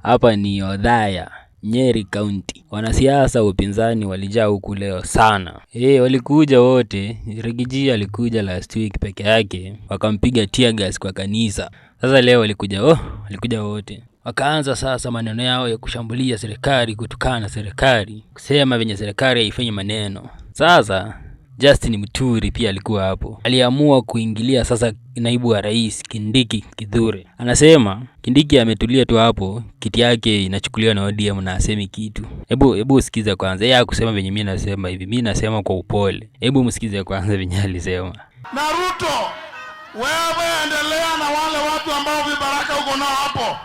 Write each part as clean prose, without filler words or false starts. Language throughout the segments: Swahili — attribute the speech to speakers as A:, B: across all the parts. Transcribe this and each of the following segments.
A: Hapa ni Othaya, Nyeri County. Wanasiasa wa upinzani walijaa huku leo sana. Walikuja wote. Rigiji alikuja last week peke yake, wakampiga tear gas kwa kanisa. Sasa leo walikuja wote. Wakaanza sasa maneno yao ya kushambulia serikali, kutukana serikali, kusema venye serikali haifanyi maneno. Sasa Justin Muturi pia alikuwa hapo. Aliamua kuingilia sasa naibu wa rais Kindiki Kithure. Anasema Kindiki ametulia tu hapo, kiti yake inachukuliwa na ODM na asemi kitu. Hebu usikize kwanza. Yeye hakusema venye mimi nasema hivi. Mimi nasema kwa upole. Hebu msikize kwanza venye alisema.
B: Na Ruto, wewe endelea na wale watu ambao vibaraka uko nao hapo.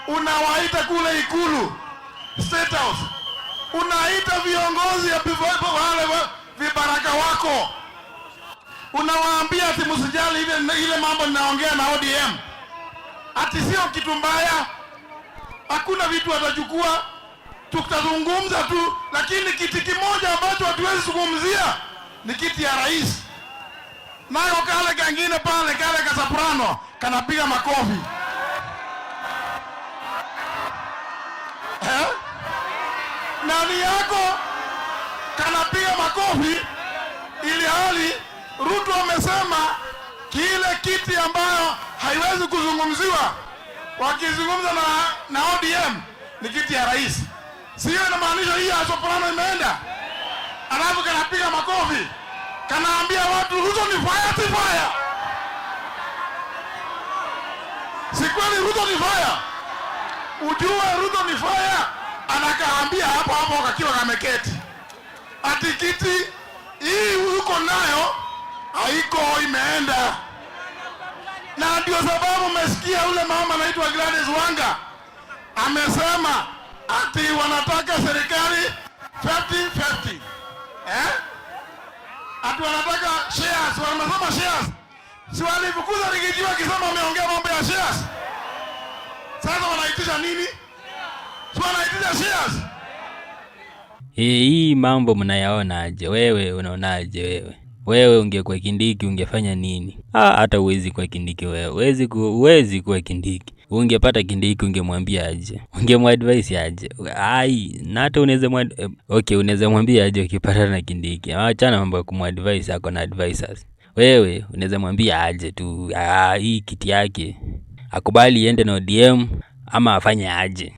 B: Unawaita kule Ikulu, State House. Unaita viongozi ya wale vibaraka wako. Unawaambia ati msijali ile mambo ninaongea na ODM. Ati sio kitu mbaya. Hakuna vitu watachukua. Tutazungumza tu, lakini kiti kimoja ambacho hatuwezi kuzungumzia ni kiti ya rais. Nayo kale kangine pale kale kasaprano kanapiga makofi. Nani yako kanapiga makofi, ili hali Ruto amesema kile kiti ambayo haiwezi kuzungumziwa wakizungumza na ODM ni kiti ya rais. Sio inamaanisha hii ya soprano imeenda. Alafu kanapiga makofi, kanaambia watu Ruto ni fire, si fire. Si kweli Ruto ni fire? Ujue Ruto ni fire. Anakaambia hapo kakiwa kameketi. Ati kiti hii uko nayo haiko, imeenda. Na ndio sababu umesikia ule mama anaitwa Gladys Wanga amesema ati wanataka serikali 50-50. Ati wanataka shares, wanasema shares. Si walifukuza Rigiji wakisema wameongea mambo ya shares. Sasa wanaitisha nini?
A: Hii mambo mnayaona aje? Wewe unaonaje wewe? Ungekuwa Kindiki ungefanya nini? Hata uwezi kwa Kindiki wewe. Uwezi kwa Kindiki. Ungepata Kindiki ungemwambia aje? Ungemadvise aje? Na hata unaweza mwambia aje ukipata na Kindiki? Achana mambo ya kumadvise, yako na advisors. Wewe unaweza mwambia aje tu hii kiti yake akubali iende na ODM ama afanye aje?